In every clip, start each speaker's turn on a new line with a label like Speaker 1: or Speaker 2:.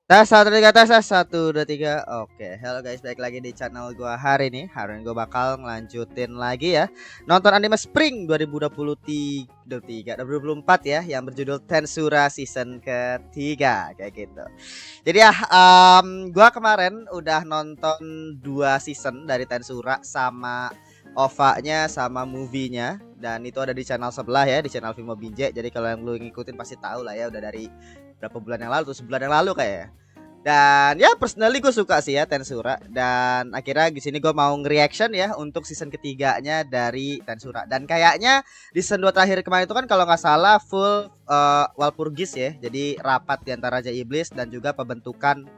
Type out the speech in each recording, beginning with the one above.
Speaker 1: Tes satu tiga tes tes satu dua tiga. Oke, halo guys, balik lagi di channel gua hari ini. Hari ini gua bakal ngelanjutin lagi ya nonton anime Spring 2023 ya yang berjudul Tensura season ketiga kayak gitu. Jadi ya, gua kemarin udah nonton 2 season dari Tensura sama OVA-nya sama movie-nya, dan itu ada di channel sebelah ya, di channel Vimo Binjai. Jadi kalau yang lu ngikutin pasti tahu lah ya, udah dari berapa bulan yang lalu tuh, sebulan yang lalu kayak ya. Dan ya personally gue suka sih ya Tensura, dan akhirnya di sini gue mau nge-reaction ya untuk season ketiganya dari Tensura. Dan kayaknya di season 2 terakhir kemarin itu kan kalau nggak salah full Walpurgis ya. Jadi rapat di antara Raja Iblis dan juga pembentukan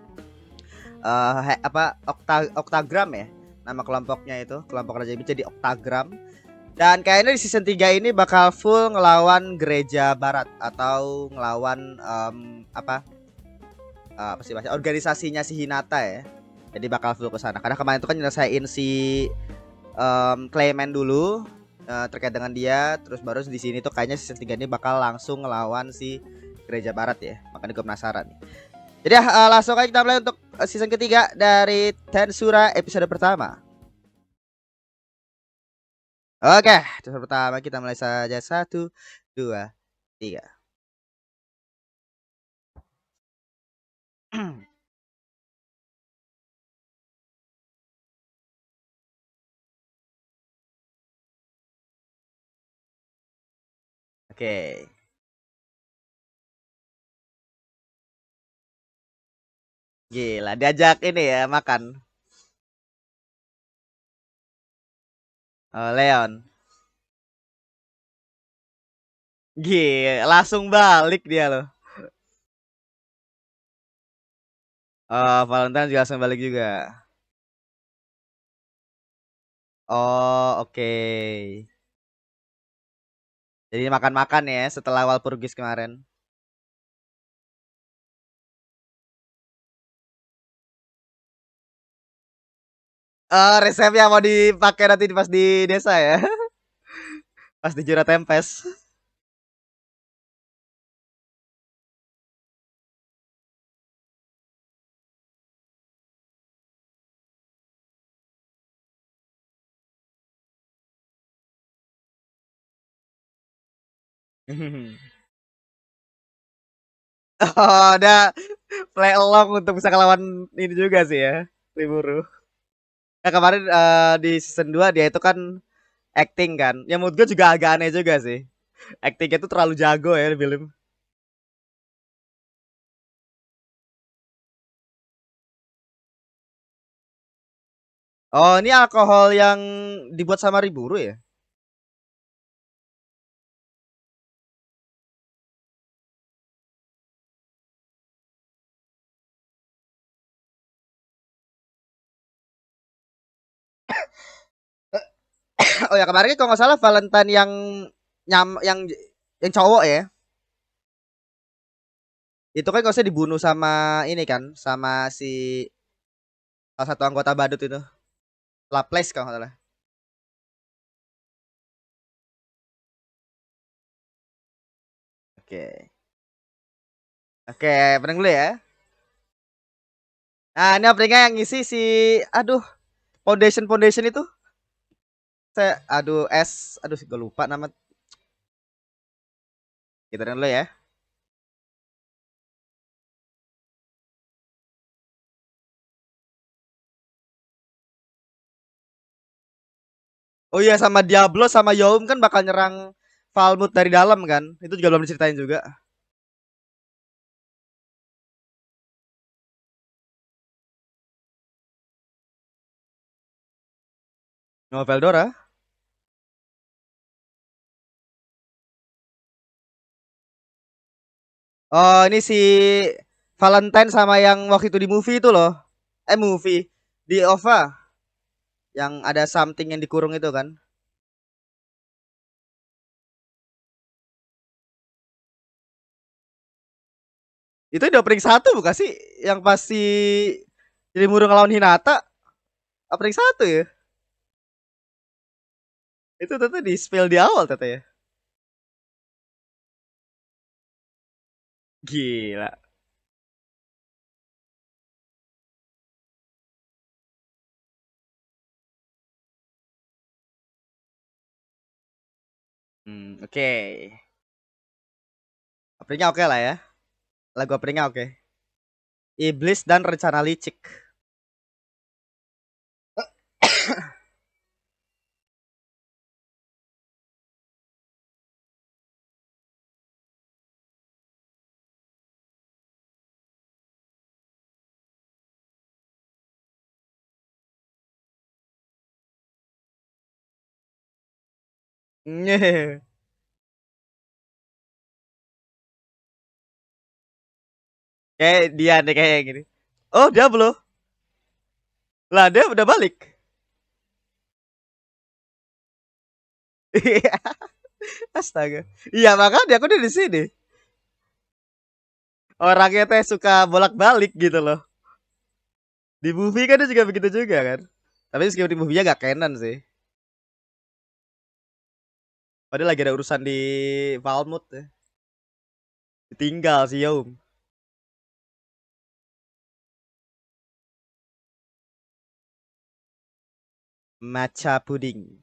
Speaker 1: oktagram ya. Nama kelompoknya itu, kelompok Raja Iblis jadi oktagram. Dan kayaknya di season 3 ini bakal full ngelawan gereja barat atau ngelawan apa sih bahasa organisasinya si Hinata ya. Jadi bakal full ke sana. Karena kemarin itu kan nyelesain si Clayman dulu terkait dengan dia, terus baru di sini tuh kayaknya season 3 ini bakal langsung ngelawan si gereja barat ya. Makanya gue penasaran nih. Jadi ya, langsung aja kita mulai untuk season ketiga dari Tensura episode pertama. Oke, episode pertama kita mulai saja. Satu, dua, tiga. Oke. Gila, diajak ini ya makan. Oh, Leon. Gila, langsung balik dia loh. Oh, Valentine juga langsung balik juga. Oh, oke. Jadi makan-makan ya setelah Walpurgis kemarin. Oh, resepnya mau dipakai nanti pas di desa ya. Pas di Jura Tempest. Oh, ada play along untuk bisa ngelawan ini juga sih ya. Liburu. Nah, kemarin di season 2 dia itu kan acting kan. Ya menurut gue juga agak aneh juga sih. Actingnya tuh terlalu jago ya di film. Oh, ini alkohol yang dibuat sama Riburu ya? Oh ya, kemarin kalau nggak salah Valentine yang nyam yang cowok ya. Itu kan kalau saya dibunuh sama ini kan, sama si salah satu anggota badut itu. Laplace kalau nggak salah. Oke. Oke, peneng dulu ya. Nah, ini openingnya yang ngisi si aduh, Foundation itu. Saya aduh aduh gue lupa nama. Kita dulu ya. Oh iya, sama Diablo sama Youm kan bakal nyerang Falmut dari dalam kan. Itu juga belum diceritain juga. Novel Dora. Oh, ini si Valentine sama yang waktu itu di movie itu loh. Movie di OVA yang ada something yang dikurung itu kan. Itu di opening satu bukan sih? Yang pasti jadi murung ngelawan Hinata. Opening satu ya. Itu tentu di spell di awal tete ya. Gila. Oke. Openingnya oke lah ya. Lagu openingnya oke. Iblis dan Rencana Licik. Kayak dia nih kayak gini. Oh, dia belum. Lah, dia udah balik. Astaga. Iya, makanya aku udah di sini. Orangnya teh suka bolak-balik gitu loh. Di movie kan dia juga begitu juga kan. Tapi meskipun di movie-nya gak canon sih. Padahal lagi ada urusan di Valmut ya. Ditinggal si Young. Matcha puding.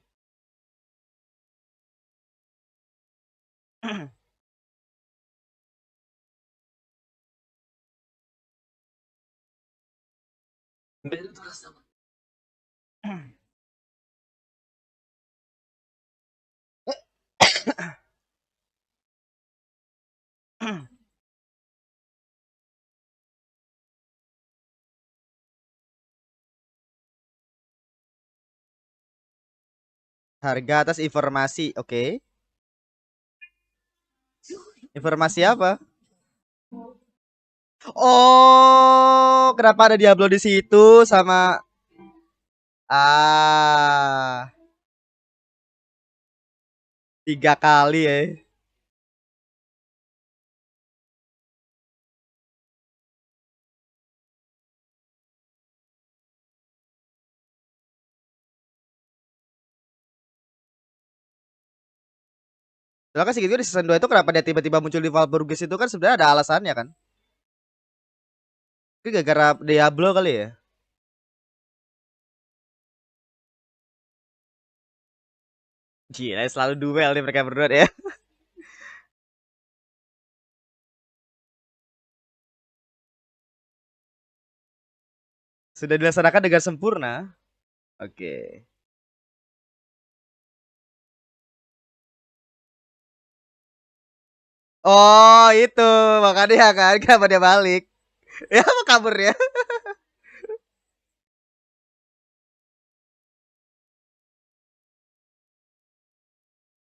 Speaker 1: Harga atas informasi. Oke. Informasi apa? Oh, kenapa ada Diablo di situ sama ah 3 kali ya. Soalnya kan segitu di season 2 itu kenapa dia tiba-tiba muncul di Valburgis itu kan sebenarnya ada alasannya kan. Itu gara-gara Diablo kali ya. Gila, selalu duel nih mereka berdua ya. Sudah dilaksanakan dengan sempurna. Oke. Oh, itu makanya kan kenapa dia balik. Ya apa kabur ya?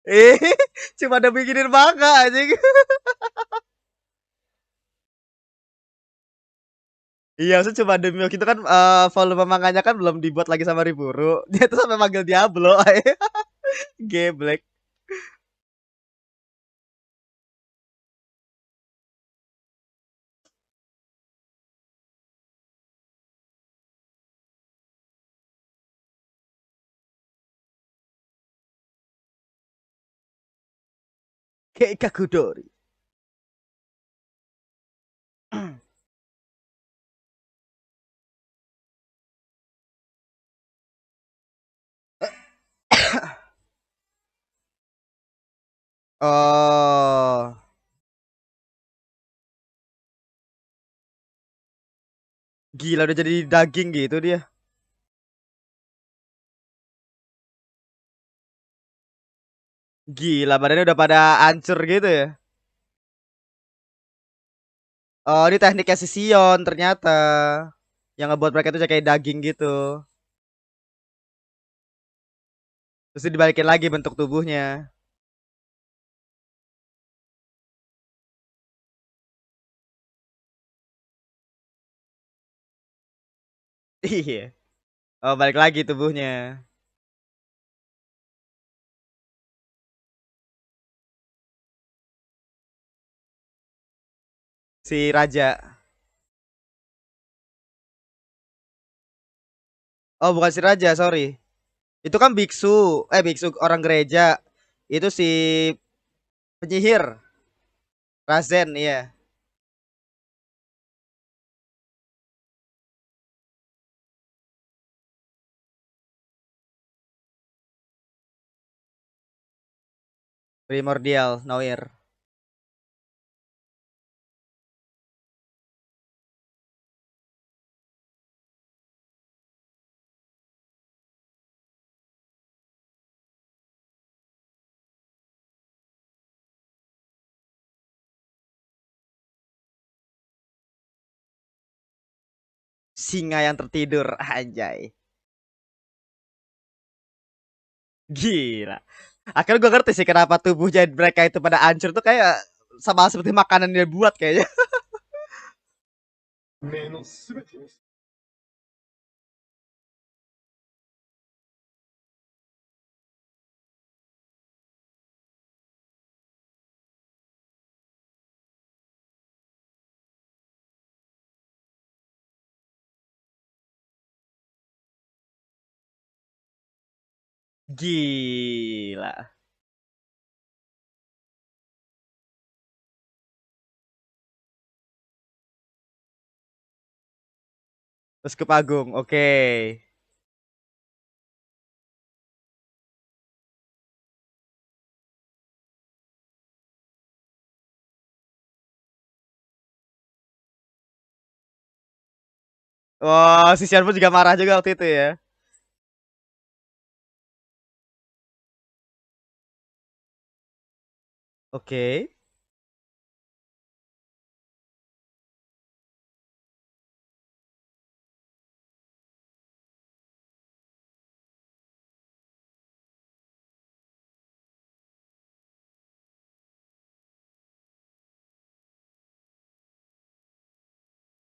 Speaker 1: Eh, cuma ada bikinin manga anjing. Iya, maksudnya cuma demi waktu itu kan volume manganya kan belum dibuat lagi sama Riburu. Dia tuh sampai manggil Diablo. Geblek. Kayak Kakudori. Oh, gila udah jadi daging gitu dia. Gila badannya udah pada hancur gitu ya. Oh, ini tekniknya si Sion ternyata. Yang ngebuat mereka tuh kayak daging gitu. Terus dibalikin lagi bentuk tubuhnya. Iya. Oh, balik lagi tubuhnya. Si Raja. Oh, bukan si Raja, sorry. Itu kan biksu. Biksu orang gereja. Itu si penyihir. Razen, iya. Primordial Noir. Singa yang tertidur, anjay. Gila. Akhirnya gue ngerti sih kenapa tubuhnya mereka itu pada hancur tuh kayak sama seperti makanan dia buat kayaknya. Gila. Terus ke Pagung, oke. Wah, si Xian pun juga marah juga waktu itu ya. Oke.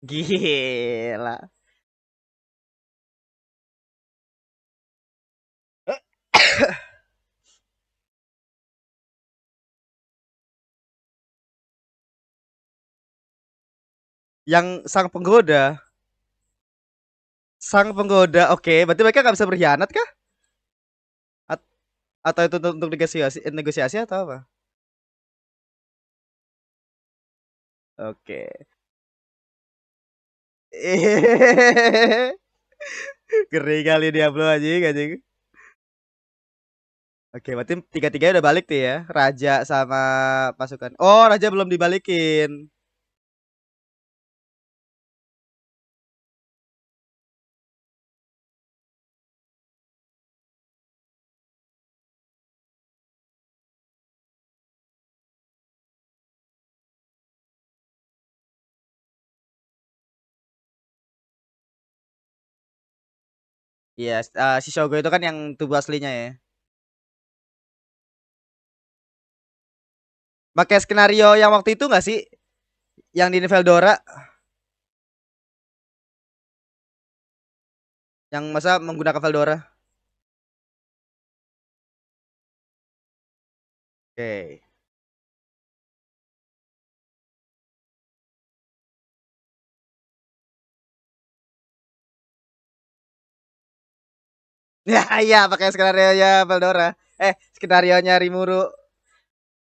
Speaker 1: Gila. Yang sang penggoda. Sang penggoda, oke. Berarti mereka nggak bisa berkhianat kah? At- atau itu untuk negosiasi atau apa? Oke. Ngeri kali Diablo anjing anjing. Oke, berarti tiga-tiganya udah balik tuh ya. Raja sama pasukan. Oh, raja belum dibalikin. Iya, si Shogo itu kan yang tubuh aslinya ya. Pakai skenario yang waktu itu nggak sih? Yang di Veldora, yang masa menggunakan Veldora. Oke. Ya, iya pakai skenario nya Veldora. Skenario nya Rimuru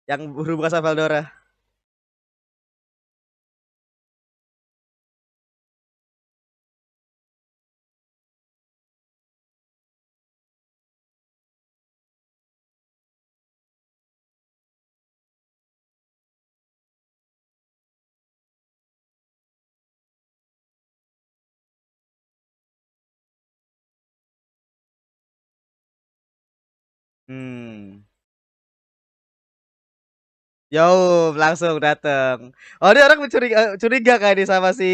Speaker 1: yang berhubungan sama Veldora. Hmm. Yo, langsung dateng. Oh, dia orang curiga kayak ini sama si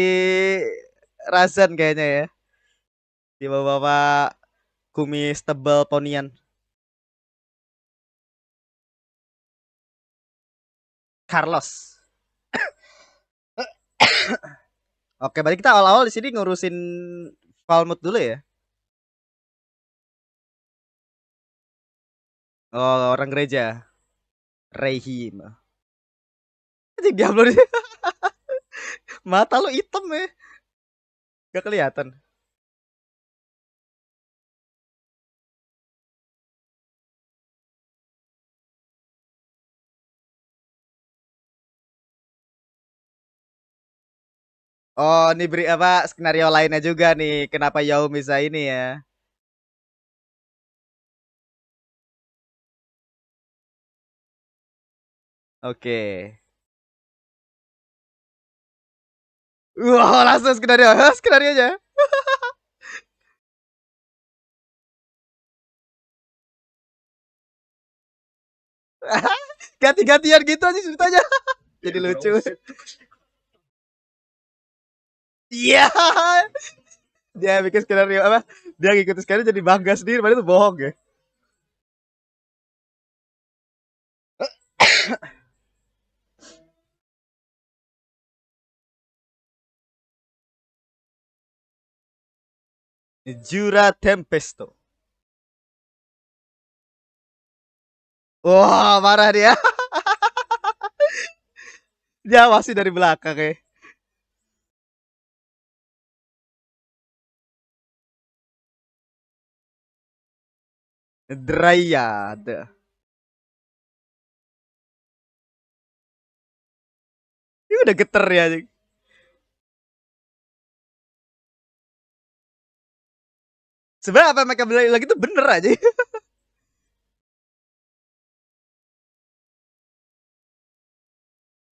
Speaker 1: Razan kayaknya ya. Di bawa-bawa kumis tebal ponian. Carlos. Oke, berarti kita awal-awal di sini ngurusin Falmouth dulu ya. Oh, orang gereja. Rehim. Anjing Diablo nih. Mata lu hitam ya. Gak kelihatan. Oh, ini beri apa skenario lainnya juga nih. Kenapa Yao bisa ini ya? Oke. Wah, langsung skenario. Hah, skenario aja. Ganti-gantian gitu aja ceritanya. Jadi lucu. Iya. Dia bikin skenario apa? Dia ngikutin skenario jadi bangga sendiri, padahal itu bohong ya. Jura Tempesto. Wah, marah dia. Dia masih dari belakang ya. Dryad. Ini udah geter ya. Sebenarnya apa yang mereka bilang lagi itu bener aja.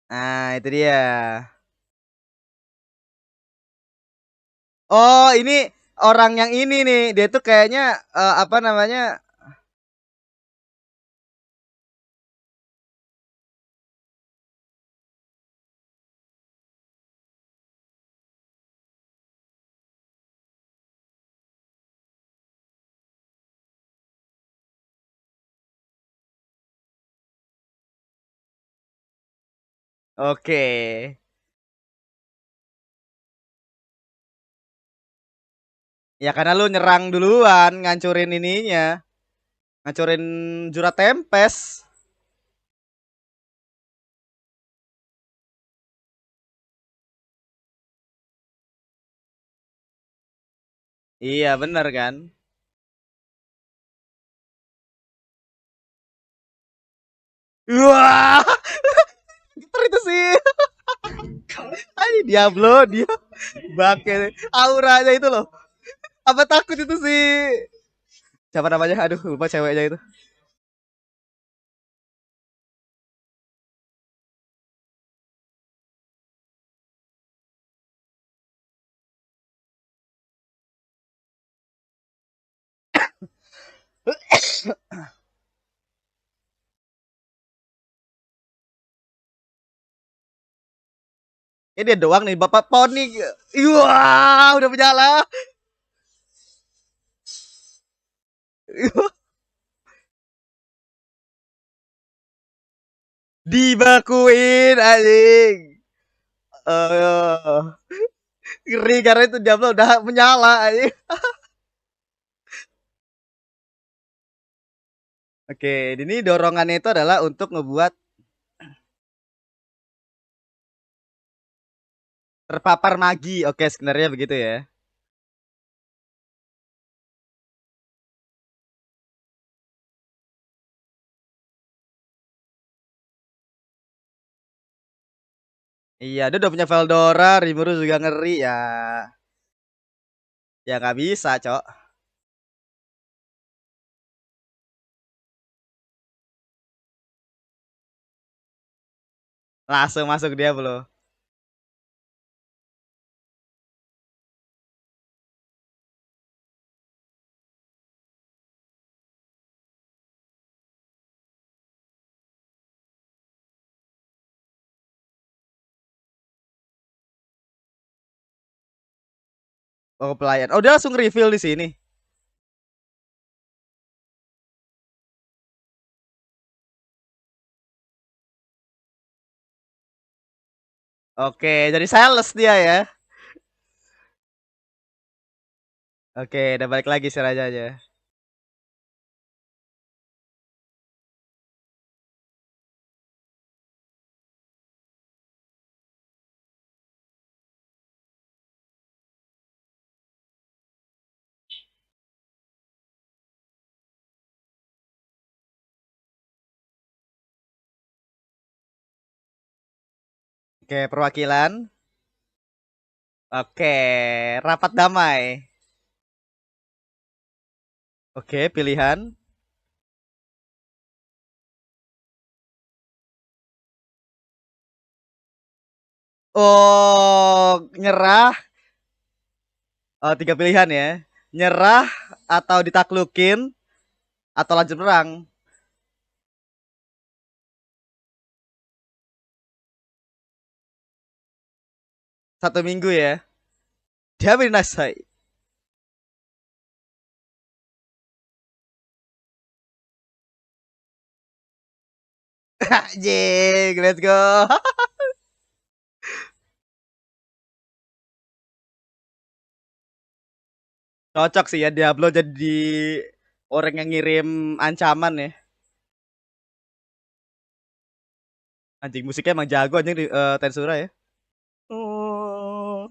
Speaker 1: Nah, itu dia. Oh, ini orang yang ini nih. Dia tuh kayaknya apa namanya? Oke. Ya karena lu nyerang duluan, ngancurin ininya, ngancurin Jura Tempest. Iya, bener kan? Wah, geter itu sih. Ay, Diablo dia bake auranya itu loh. Apa takut itu sih? Siapa namanya? Aduh, lupa ceweknya itu. Ini dia doang nih, Bapak Poni. Wah, udah menyala. Dibakuin anjing. Eh, ngeri karena itu Diablo udah menyala anjing. Oke, ini dorongannya itu adalah untuk ngebuat terpapar magi. Oke, sebenarnya begitu ya. Iya, dia udah punya Veldora, Rimuru juga ngeri ya. Ya nggak bisa, Cok. Langsung masuk dia belum. Oh, pelayan. Oh, dia langsung reveal di sini. Oke, jadi sales dia ya. Oke, udah balik lagi si rajanya. Oke, perwakilan. Oke, rapat damai. Oke, pilihan. Oh, nyerah. Oh, tiga pilihan ya. Nyerah atau ditaklukin atau lanjut perang. 1 minggu ya. Dia nasai. Anjing, let's go. Cocok sih ya Diablo jadi orang yang ngirim ancaman ya. Anjing musiknya emang jago anjing di Tensura ya. Oh.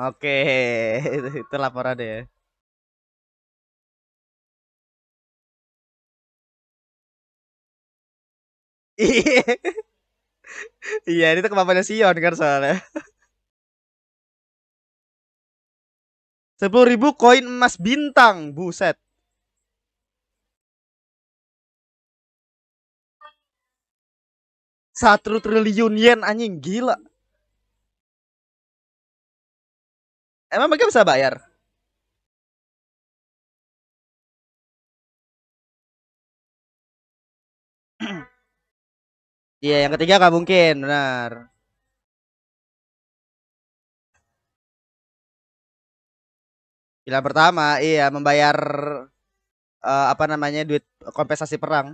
Speaker 1: Oke, itu laporan ya. Iya, itu kemampuannya Sion kan soalnya. 10.000 koin emas bintang, buset. 1 triliun yen anjing gila. Emang mereka bisa bayar? Iya, yang ketiga gak mungkin, benar. Pilihan pertama, iya membayar apa namanya duit kompensasi perang.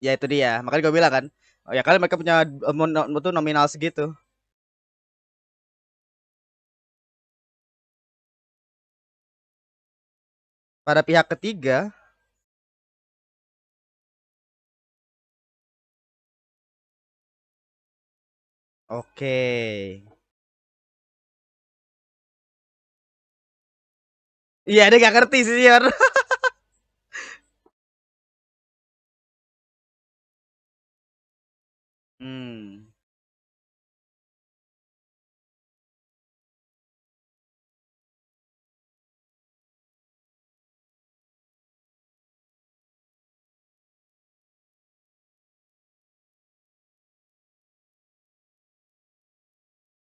Speaker 1: Ya itu dia. Makanya gue bilang kan, oh, ya kali mereka punya tuh nominal segitu. Pada pihak ketiga, oke. Iya, dia gak ngerti sih, Yor. Hmm.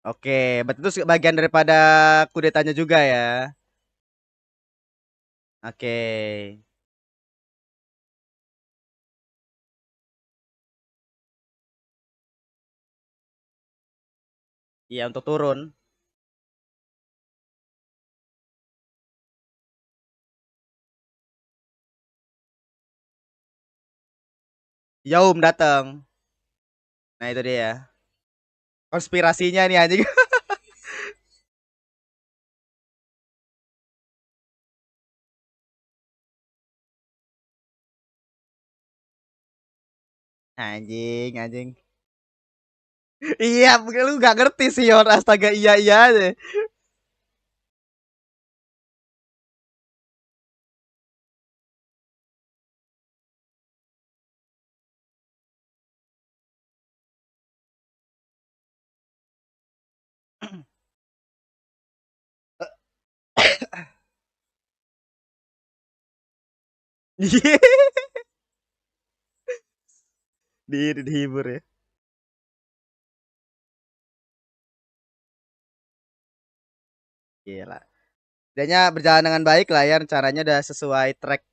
Speaker 1: Oke, berarti itu bagian daripada kudetanya juga ya. Oke. Iya, untuk turun. Yaum datang. Nah, itu dia. Konspirasinya nih anjing. Anjing, anjing. Iya, lu gak ngerti sih, Yor. Astaga, iya iya aja. Dihibur ya. Gila. Dianya berjalan dengan baik lah ya, rencananya udah sesuai track.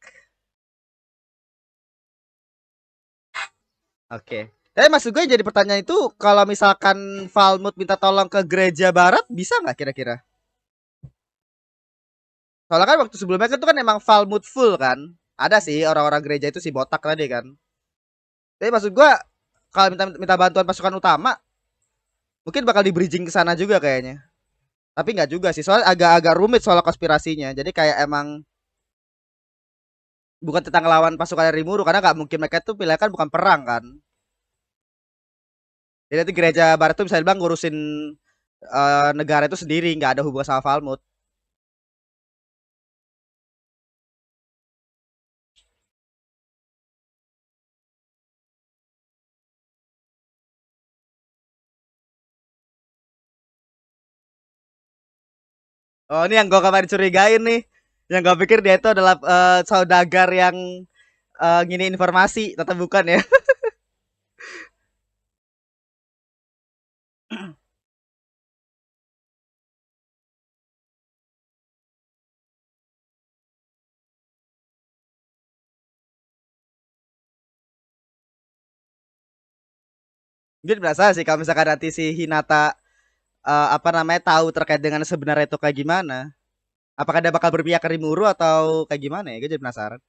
Speaker 1: Oke. Tapi maksud gue yang jadi pertanyaan itu kalau misalkan Valmut minta tolong ke gereja barat bisa nggak kira-kira? Soalnya kan waktu sebelumnya kan itu kan emang Valmut full kan. Ada sih orang-orang gereja itu si botak tadi kan. Tapi maksud gue kalau minta minta bantuan pasukan utama mungkin bakal di bridging ke sana juga kayaknya. Tapi nggak juga sih, soalnya agak-agak rumit soal konspirasinya. Jadi kayak emang bukan tentang lawan pasukan Rimuru karena nggak mungkin mereka tuh pilihan kan bukan perang kan. Jadi nanti gereja barat tuh bisa dibilang ngurusin negara itu sendiri, nggak ada hubungan sama Valmut. Oh, ini yang gue kemarin curigain nih. Yang gue pikir dia itu adalah saudagar yang ngini informasi, ternyata bukan ya. Mungkin berasa sih kalau misalkan nanti si Hinata apa namanya tahu terkait dengan sebenarnya itu kayak gimana. Apakah dia bakal berpihak ke Rimuru atau kayak gimana ya? Gue jadi penasaran.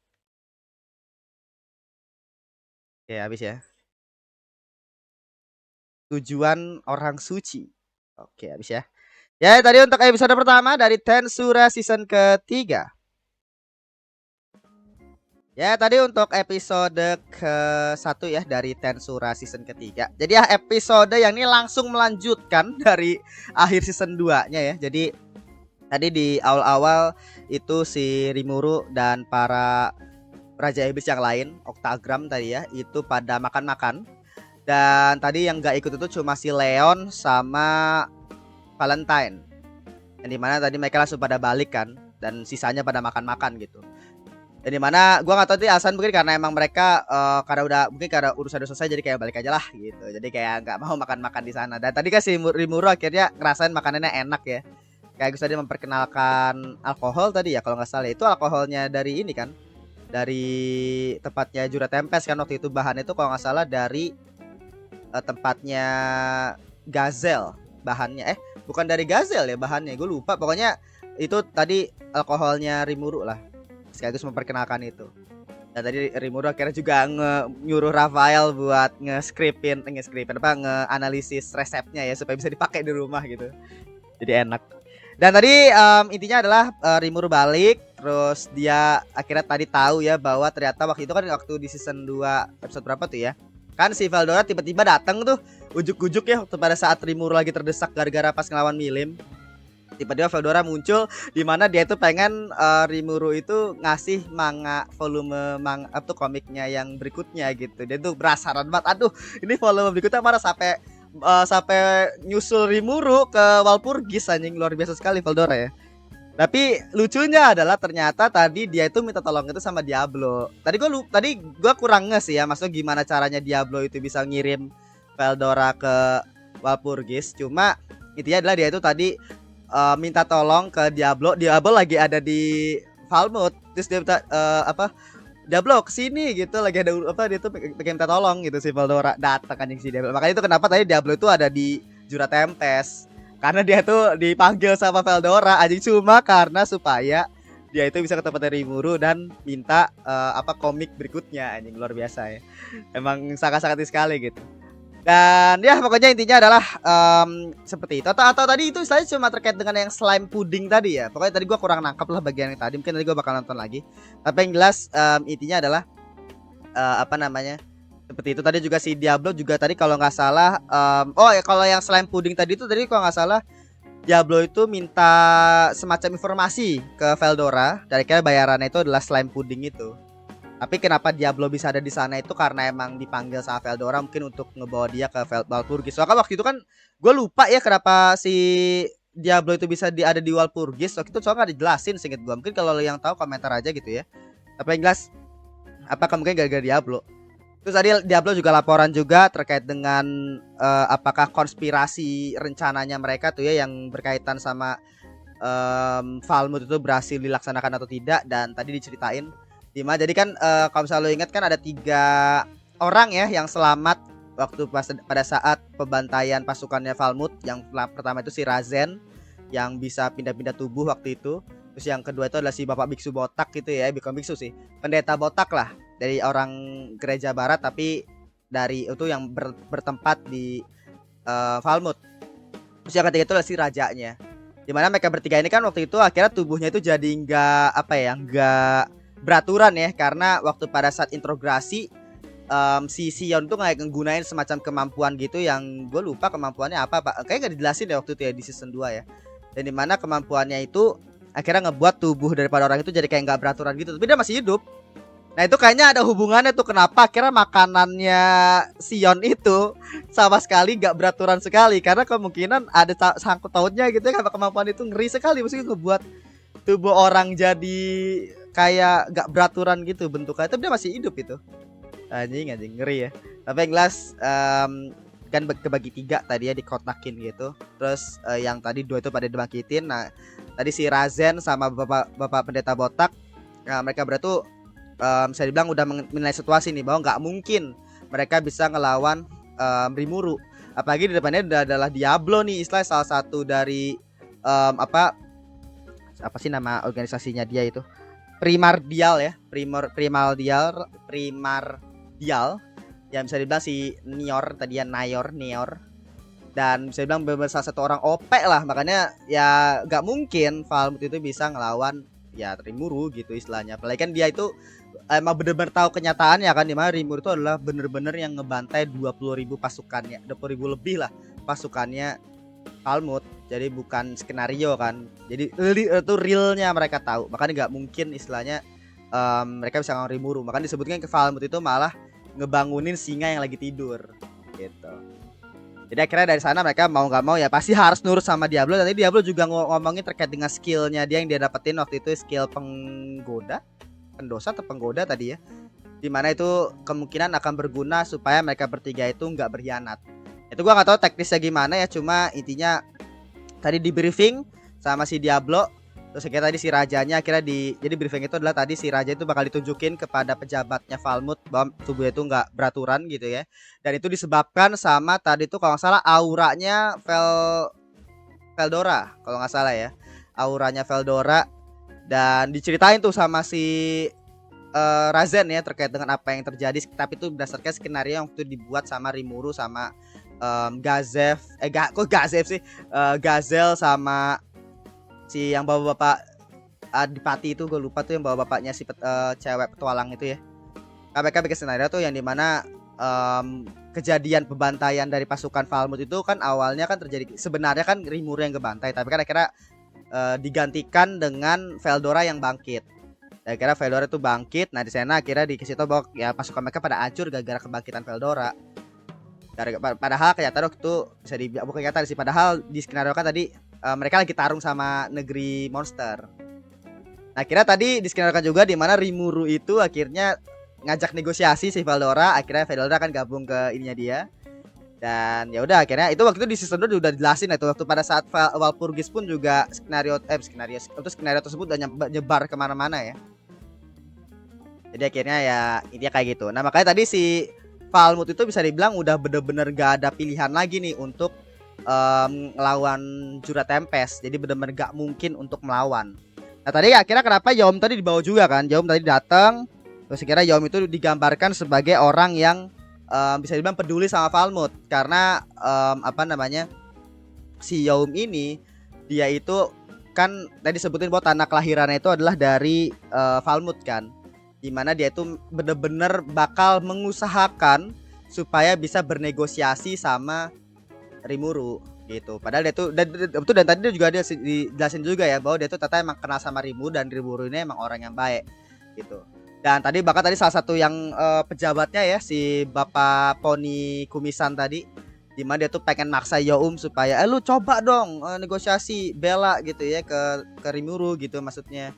Speaker 1: Ya habis ya. Tujuan orang suci. Oke, habis ya. Ya, tadi untuk episode pertama dari Tensura season ketiga. Ya, tadi untuk episode ke satu ya dari Tensura season ketiga. Jadi ya episode yang ini langsung melanjutkan dari akhir season 2-nya ya. Jadi tadi di awal-awal itu si Rimuru dan para Raja Iblis yang lain, Octagram tadi ya, itu pada makan-makan. Dan tadi yang gak ikut itu cuma si Leon sama Valentine. Yang dimana tadi mereka langsung pada balik kan, dan sisanya pada makan-makan gitu. Yang dimana gue gak tahu sih alasan mungkin karena emang mereka karena karena urusan udah selesai jadi kayak balik aja lah gitu. Jadi kayak nggak mau makan-makan di sana. Dan tadi kan si Rimuru akhirnya ngerasain makanannya enak ya. Kayak gue tadi memperkenalkan alkohol tadi ya kalau nggak salah itu alkoholnya dari ini kan, dari tempatnya Jura Tempest kan waktu itu bahannya itu kalau nggak salah dari tempatnya Gazel bahannya bukan dari Gazel ya bahannya gue lupa pokoknya itu tadi alkoholnya Rimuru lah sekaligus memperkenalkan itu. Dan tadi Rimuru akhirnya juga nyuruh Rafael buat nge-scripin apa nge-analisis resepnya ya supaya bisa dipakai di rumah gitu. Jadi enak. Dan tadi intinya adalah Rimuru balik terus dia akhirnya tadi tahu ya bahwa ternyata waktu itu kan waktu di season 2 episode berapa tuh ya. Kan si Veldora tiba-tiba datang tuh ujuk-ujuk ya waktu pada saat Rimuru lagi terdesak gara-gara pas ngelawan Milim. Tiba-tiba Veldora muncul di mana dia itu pengen Rimuru itu ngasih manga volume manga tuh komiknya yang berikutnya gitu. Dia tuh berasaran banget. Aduh, ini volume berikutnya mana sampai nyusul Rimuru ke Walpurgis anjing luar biasa sekali Veldora ya. Tapi lucunya adalah ternyata tadi dia itu minta tolong itu sama Diablo. Tadi gua kurang nge sih ya, maksudnya gimana caranya Diablo itu bisa ngirim Veldora ke Walpurgis. Cuma intinya adalah dia itu tadi minta tolong ke Diablo. Diablo lagi ada di Falmouth. Terus dia minta Diablo kesini gitu lagi ada dia tuh pengen minta tolong gitu si Veldora datang kan si Diablo. Makanya itu kenapa tadi Diablo itu ada di Jura Tempest. Karena dia tuh dipanggil sama Veldora aja cuma karena supaya dia itu bisa ketemu dari Rimuru dan minta komik berikutnya anjing luar biasa ya. Emang sangat-sangat sekali gitu. Dan ya pokoknya intinya adalah seperti itu atau tadi itu saya cuma terkait dengan yang slime pudding tadi ya. Pokoknya tadi gua kurang nangkap lah bagian yang tadi. Mungkin tadi gua bakal nonton lagi. Tapi yang jelas intinya adalah seperti itu tadi juga si Diablo juga tadi kalau nggak salah kalau yang slime pudding tadi itu tadi kalau nggak salah Diablo itu minta semacam informasi ke Veldora dari kira bayarannya itu adalah slime pudding itu. Tapi kenapa Diablo bisa ada di sana itu karena emang dipanggil sama Veldora mungkin untuk ngebawa dia ke Walpurgis. Soalnya waktu itu kan gue lupa ya kenapa si Diablo itu bisa ada di Walpurgis. Waktu itu soalnya nggak dijelasin seinget gue. Mungkin kalau lo yang tahu komentar aja gitu ya. Tapi yang jelas apakah mungkin gara-gara Diablo. Terus tadi Diablo juga laporan juga terkait dengan apakah konspirasi rencananya mereka tuh ya yang berkaitan sama Falmouth itu berhasil dilaksanakan atau tidak. Dan tadi diceritain jadi kan kalau misalnya lo ingat kan ada 3 orang ya yang selamat waktu pada saat pembantaian pasukannya Falmouth. Yang pertama itu si Razen yang bisa pindah-pindah tubuh waktu itu. Terus yang kedua itu adalah si Bapak Biksu Botak gitu ya, bukan biksu sih, pendeta botak lah dari orang gereja barat tapi dari itu yang bertempat di Falmouth. Terus yang ketiga itu adalah si rajanya. Dimana mereka bertiga ini kan waktu itu akhirnya tubuhnya itu jadi nggak beraturan ya karena waktu pada saat integrasi si Sion tuh kayak nggunain semacam kemampuan gitu yang gue lupa kemampuannya apa Pak. Kayaknya nggak dijelasin deh waktu itu ya di season 2 ya. Dan dimana kemampuannya itu akhirnya ngebuat tubuh daripada orang itu jadi kayak nggak beraturan gitu tapi dia masih hidup. Nah itu kayaknya ada hubungannya tuh kenapa akhirnya makanannya Sion itu sama sekali gak beraturan sekali, karena kemungkinan ada sangkut pautnya gitu ya, karena kemampuan itu ngeri sekali, maksudnya ngebuat tubuh orang jadi kayak gak beraturan gitu bentuknya, tapi dia masih hidup itu. Anjing anjing ngeri ya. Tapi yang jelas kan kebagi 3 tadi ya, dikotakin gitu. Terus yang tadi 2 itu pada dibangkitin. Nah, tadi si Razen sama Bapak Pendeta Botak, nah, mereka berdua tuh bisa dibilang udah menilai situasi nih bahwa nggak mungkin mereka bisa ngelawan Rimuru. Apalagi di depannya adalah Diablo nih, istilah salah satu dari apa sih nama organisasinya dia itu? Primordial ya, Primordial yang bisa dibilang si Nior tadi ya, Nior, dan bisa dibilang benar salah satu orang OP lah, makanya ya nggak mungkin Falmut itu bisa ngelawan ya Rimuru gitu istilahnya. Apalagi kan dia itu emang bener-bener tahu kenyataannya kan, dimana Rimuru itu adalah bener-bener yang ngebantai 20.000 pasukannya, 20.000 lebih lah pasukannya Falmut. Jadi bukan skenario kan, jadi itu realnya mereka tahu, makanya nggak mungkin istilahnya mereka bisa ngelawan Rimuru. Makanya disebutkan ke Falmut itu malah ngebangunin singa yang lagi tidur gitu. Jadi akhirnya dari sana mereka mau nggak mau ya pasti harus nurut sama Diablo. Tadi Diablo juga ngomongin terkait dengan skillnya dia yang dia dapetin waktu itu, skill pendosa atau penggoda tadi ya, dimana itu kemungkinan akan berguna supaya mereka bertiga itu nggak berkhianat. Itu gua nggak tahu teknisnya gimana ya, cuma intinya tadi di briefing sama si Diablo. Terus akhirnya tadi si rajanya akhirnya jadi briefing itu adalah tadi si raja itu bakal ditunjukin kepada pejabatnya Falmut bahwa tubuhnya itu nggak beraturan gitu ya. Dan itu disebabkan sama tadi itu kalau nggak salah auranya Veldora kalau nggak salah ya. Auranya Veldora, dan diceritain tuh sama si Razen ya terkait dengan apa yang terjadi, tapi itu berdasarkan skenario yang itu dibuat sama Rimuru sama Gazev Gazev sih, Gazel sama si yang bawa bapak Adipati itu, gue lupa tuh yang bawa bapaknya si cewek petualang itu ya. Mereka bikin skenario tuh yang dimana kejadian pembantaian dari pasukan Falmut itu kan awalnya kan terjadi sebenarnya kan Rimuru yang kebantai, tapi kan akhirnya digantikan dengan Veldora yang bangkit. Akhirnya Veldora itu bangkit. Nah di sana akhirnya dikasih tahu bahwa ya pasukan mereka pada hancur gara-gara kebangkitan Veldora. Padahal kenyataan waktu itu bisa dibilang bukan kenyataan sih, padahal di skenario kan tadi mereka lagi tarung sama negeri monster. Nah kira tadi di skenario kan juga di mana Rimuru itu akhirnya ngajak negosiasi si Veldora. Akhirnya Veldora kan gabung ke ininya dia. Dan ya udah akhirnya itu waktu itu di season 2 udah dijelasin itu waktu pada saat Walpurgis pun juga skenario tersebut udah nyebar kemana-mana ya. Jadi akhirnya ya intinya kayak gitu. Nah makanya tadi si Falmut itu bisa dibilang udah bener-bener gak ada pilihan lagi nih untuk ngelawan Jura Tempest. Jadi bener-bener gak mungkin untuk melawan. Nah tadi akhirnya kenapa Yom tadi dibawa juga kan? Yom tadi datang. Terus akhirnya Yom itu digambarkan sebagai orang yang bisa dibilang peduli sama Falmut. Karena apa namanya, si Yom ini dia itu kan tadi sebutin bahwa tanah kelahirannya itu adalah dari Falmut kan, dimana dia itu bener-bener bakal mengusahakan supaya bisa bernegosiasi sama Rimuru gitu. Padahal dia tuh dan tadi dia juga dia dijelasin juga ya bahwa dia tuh ternyata emang kenal sama Rimuru dan Rimuru ini emang orang yang baik gitu. Dan tadi bahkan tadi salah satu yang pejabatnya ya si Bapak Poni Kumisan tadi, dimana dia tuh pengen maksa Youm supaya lu coba dong negosiasi bela gitu ya ke Rimuru gitu maksudnya.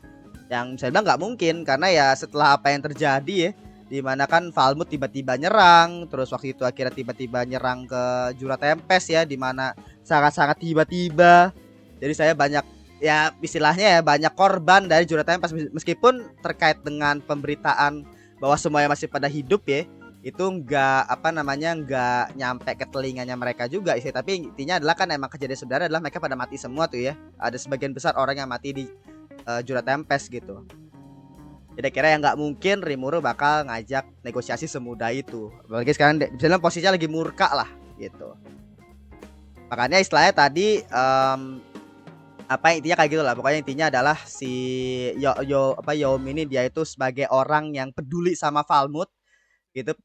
Speaker 1: Yang saya bilang nggak mungkin karena ya setelah apa yang terjadi ya, dimana kan Falmut tiba-tiba nyerang, terus waktu itu akhirnya tiba-tiba nyerang ke Jura Tempest ya, dimana sangat-sangat tiba-tiba. Jadi saya banyak ya istilahnya ya banyak korban dari Jura Tempest, meskipun terkait dengan pemberitaan bahwa semuanya masih pada hidup ya, itu nggak apa namanya nggak nyampe ke telinganya mereka juga sih. Tapi intinya adalah kan emang kejadian sebenarnya adalah mereka pada mati semua tuh ya, ada sebagian besar orang yang mati di Jura Tempest gitu. Jadi kira yang nggak mungkin Rimuru bakal ngajak negosiasi semudah itu. Apalagi sekarang misalnya posisinya lagi murka lah gitu. Makanya istilahnya tadi apa intinya kayak gitu lah. Pokoknya intinya adalah si Yom ini dia itu sebagai orang yang peduli sama Falmut gitu,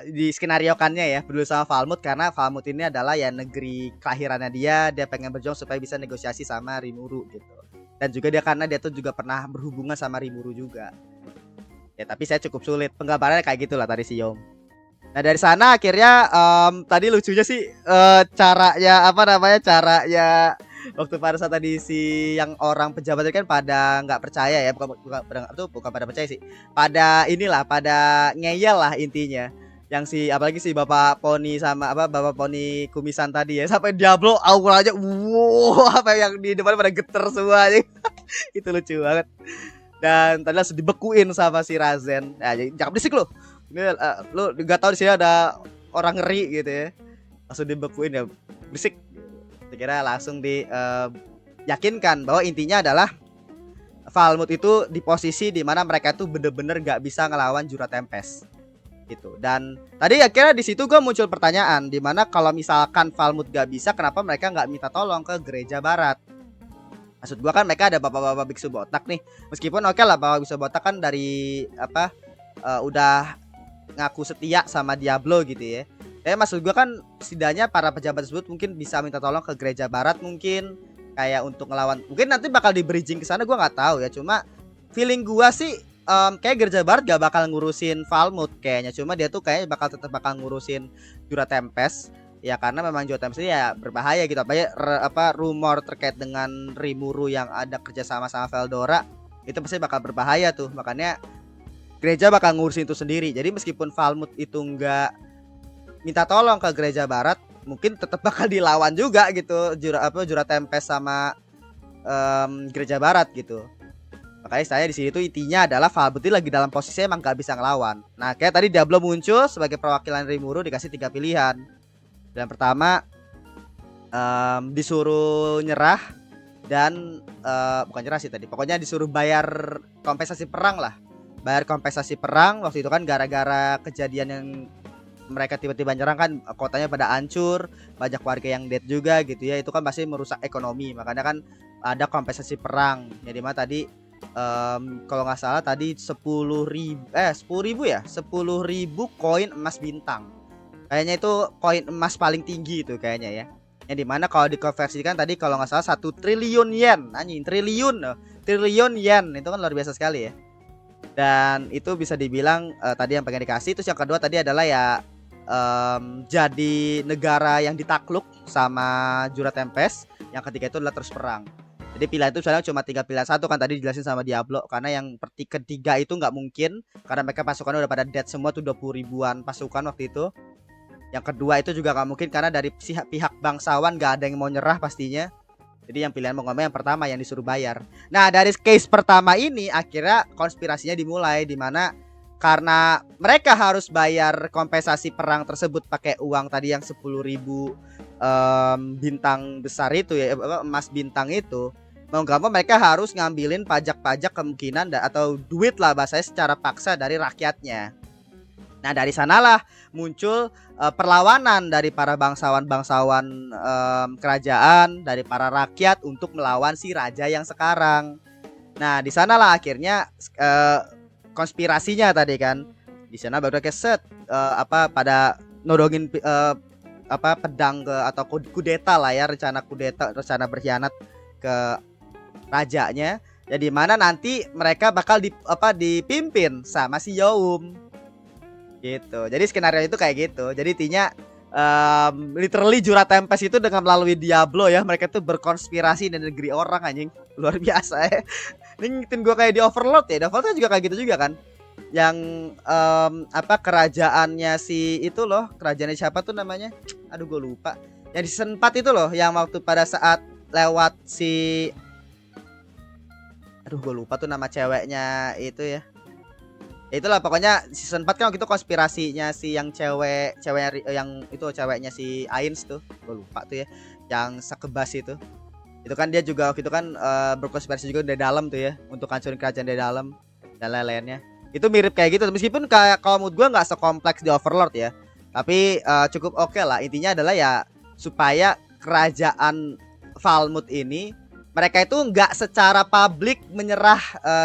Speaker 1: di skenariokannya ya, peduli sama Falmut karena Falmut ini adalah ya negeri kelahirannya dia pengen berjuang supaya bisa negosiasi sama Rimuru gitu. Dan juga dia karena dia tuh juga pernah berhubungan sama Rimuru juga. Ya tapi saya cukup sulit. Penggambarannya kayak gitulah tadi si Yom. Nah dari sana akhirnya tadi lucunya sih caranya apa namanya caranya waktu pada saat tadi si yang orang pejabat itu kan pada nggak percaya ya bukan pada percaya sih pada inilah pada ngeyel lah intinya yang si apalagi si bapak poni sama apa bapak poni kumisan tadi ya sampai Diablo auranya wow apa yang di depan pada geter semua itu lucu banget dan tadi langsung dibekuin sama si Razen. Nah, jadi jangan berisik lo. Ini lu nggak tahu di sini ada orang ngeri gitu ya. Langsung dibekuin ya berisik. Kira langsung di yakinkan bahwa intinya adalah Falmut itu di posisi di mana mereka tuh bener-bener nggak bisa ngelawan Jura Tempest gitu. Dan tadi akhirnya di situ gue muncul pertanyaan di mana kalau misalkan Falmut gak bisa, kenapa mereka nggak minta tolong ke gereja barat? Maksud gua kan mereka ada bapak-bapak biksu botak nih. Meskipun oke lah bapak biksu botak kan dari apa udah ngaku setia sama Diablo gitu ya. Maksud gua kan setidaknya para pejabat tersebut mungkin bisa minta tolong ke gereja barat mungkin kayak untuk ngelawan. Mungkin nanti bakal di bridging ke sana gua nggak tahu ya. Cuma feeling gua sih kayak gereja barat gak bakal ngurusin Falmut kayaknya. Cuma dia tuh kayaknya tetap bakal ngurusin Jura Tempest. Ya karena memang Jura Tempest ya berbahaya gitu. Apa rumor terkait dengan Rimuru yang ada kerjasama sama Veldora itu pasti bakal berbahaya tuh. Makanya gereja bakal ngurusin itu sendiri. Jadi meskipun Falmut itu nggak minta tolong ke gereja barat, mungkin tetap bakal dilawan juga gitu Jura Tempest sama gereja barat gitu. Makanya saya di sini tuh intinya adalah Falmut lagi dalam posisi emang nggak bisa ngelawan. Nah kayak tadi Diablo muncul sebagai perwakilan Rimuru dikasih 3 pilihan. Yang pertama disuruh nyerah dan bukan nyerah sih tadi. Pokoknya disuruh bayar kompensasi perang lah. Bayar kompensasi perang waktu itu kan gara-gara kejadian yang mereka tiba-tiba nyerang kan kotanya pada hancur, banyak warga yang dead juga gitu ya. Itu kan pasti merusak ekonomi. Makanya kan ada kompensasi perang. Jadi mah tadi kalau nggak salah tadi 10.000 ya 10.000 koin emas bintang. Kayaknya itu koin emas paling tinggi itu kayaknya ya. Yang dimana kalau dikonversikan tadi kalau nggak salah 1 triliun yen. Anjing triliun yen itu kan luar biasa sekali ya. Dan itu bisa dibilang tadi yang pengen dikasih. Terus yang kedua tadi adalah ya jadi negara yang ditakluk sama Jura Tempest. Yang ketiga itu adalah terus perang. Jadi pilihan itu sebenarnya cuma 3 pilihan satu kan tadi dijelasin sama Diablo. Karena yang ketiga itu nggak mungkin. Karena mereka pasukannya udah pada dead semua tuh 20 ribuan pasukan waktu itu. Yang kedua itu juga gak mungkin karena dari pihak bangsawan gak ada yang mau nyerah pastinya. Jadi yang pilihan mau ngomong yang pertama yang disuruh bayar. Nah dari case pertama ini akhirnya konspirasinya dimulai. Dimana karena mereka harus bayar kompensasi perang tersebut pakai uang tadi yang 10.000 bintang besar itu ya, emas bintang itu. Mau gak mau mereka harus ngambilin pajak-pajak kemungkinan atau duit lah bahasanya secara paksa dari rakyatnya. Nah dari sanalah muncul perlawanan dari para bangsawan-bangsawan kerajaan, dari para rakyat untuk melawan si raja yang sekarang. Nah di sanalah akhirnya konspirasinya tadi kan. Di sana baru keset pada nodongin pedang ke atau kudeta lah ya, rencana berkhianat ke rajanya. Ya di mana nanti mereka bakal dipimpin sama si Youm. Gitu. Jadi skenario itu kayak gitu. Jadi intinya literally Jura Tempest itu dengan melalui Diablo ya, mereka tuh berkonspirasi di negeri orang anjing. Luar biasa ya. Ini ngikutin gue kayak di Overlord ya. Di Overlord juga kayak gitu juga kan. Yang kerajaannya si itu loh, kerajaannya siapa tuh namanya? Aduh gue lupa. Yang di season 4 itu loh, yang waktu pada saat lewat si aduh gue lupa tuh nama ceweknya itu ya. Itulah pokoknya season 4 kan waktu itu konspirasinya si yang ceweknya yang itu ceweknya si Ains tuh. Gue lupa tuh ya. Yang sakebas itu. Itu kan dia juga waktu itu kan berkonspirasi juga dari dalam tuh ya untuk hancurin kerajaan dari dalam dan lain-lainnya. Itu mirip kayak gitu meskipun kayak kalau menurut gue nggak sekompleks di Overlord ya. Tapi cukup oke lah. Intinya adalah ya supaya kerajaan Falmut ini mereka itu nggak secara publik menyerah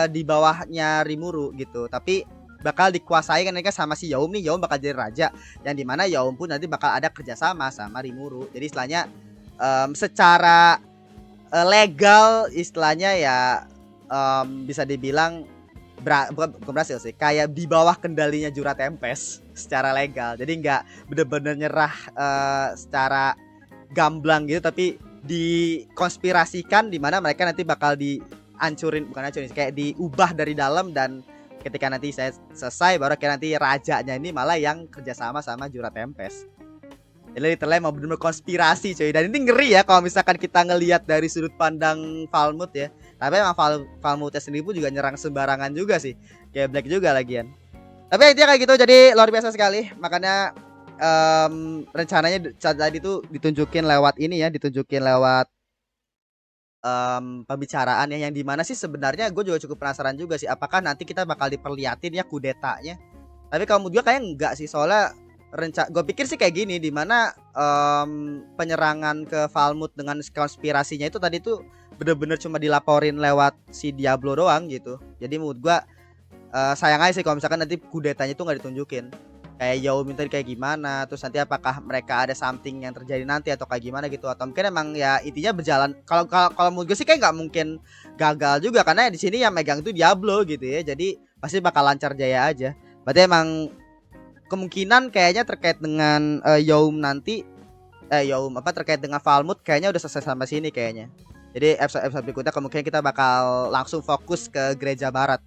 Speaker 1: di bawahnya Rimuru gitu. Tapi bakal dikuasai kan mereka sama si Youm nih. Youm bakal jadi raja yang dimana Youm pun nanti bakal ada kerjasama sama Rimuru. Jadi istilahnya secara legal istilahnya ya bisa dibilang bukan berhasil sih, kayak di bawah kendalinya Jura Tempest secara legal. Jadi nggak bener-bener nyerah secara gamblang gitu, tapi dikonspirasikan di mana mereka nanti bakal dihancurin, bukan hancurin, kayak diubah dari dalam, dan ketika nanti saya selesai baru kayak nanti rajanya ini malah yang kerjasama sama Jura Tempest. Jadi literally mau bener-bener konspirasi cuy. Dan ini ngeri ya kalau misalkan kita ngelihat dari sudut pandang Falmouth ya. Tapi emang Falmouthnya sendiri pun juga nyerang sembarangan juga sih. Kayak Black juga lagian. Tapi intinya kayak gitu, jadi luar biasa sekali. Makanya rencananya tadi tuh ditunjukin lewat ini ya, ditunjukin lewat pembicaraan ya, yang dimana sih sebenarnya gue juga cukup penasaran juga sih, apakah nanti kita bakal diperliatin ya kudetanya. Tapi kalau menurut gue kayaknya enggak sih, soalnya gue pikir sih kayak gini, dimana penyerangan ke Falmouth dengan konspirasinya itu tadi tuh bener-bener cuma dilaporin lewat si Diablo doang gitu. Jadi menurut gue sayang aja sih kalau misalkan nanti kudetanya itu nggak ditunjukin, kayak Yaomin tadi kayak gimana, terus nanti apakah mereka ada something yang terjadi nanti atau kayak gimana gitu, atau mungkin emang ya intinya berjalan. Kalau menurut gue sih kayak nggak mungkin gagal juga, karena di sini yang megang itu Diablo gitu ya, jadi pasti bakal lancar jaya aja. Berarti emang kemungkinan kayaknya terkait dengan Yaum nanti, Yaum apa, terkait dengan Falmouth kayaknya udah selesai sampai sini kayaknya. Jadi episode berikutnya kemungkinan kita bakal langsung fokus ke gereja barat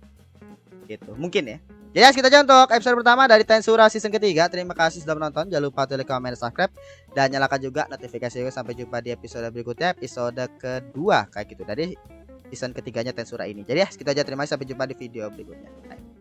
Speaker 1: gitu mungkin ya. Jadi segitu aja untuk episode pertama dari Tensura season ketiga. Terima kasih sudah menonton. Jangan lupa like, comment, subscribe, dan nyalakan juga notifikasi. Sampai jumpa di episode berikutnya, episode kedua kayak gitu dari season ketiganya Tensura ini. Jadi segitu aja, terima kasih, sampai jumpa di video berikutnya. Bye.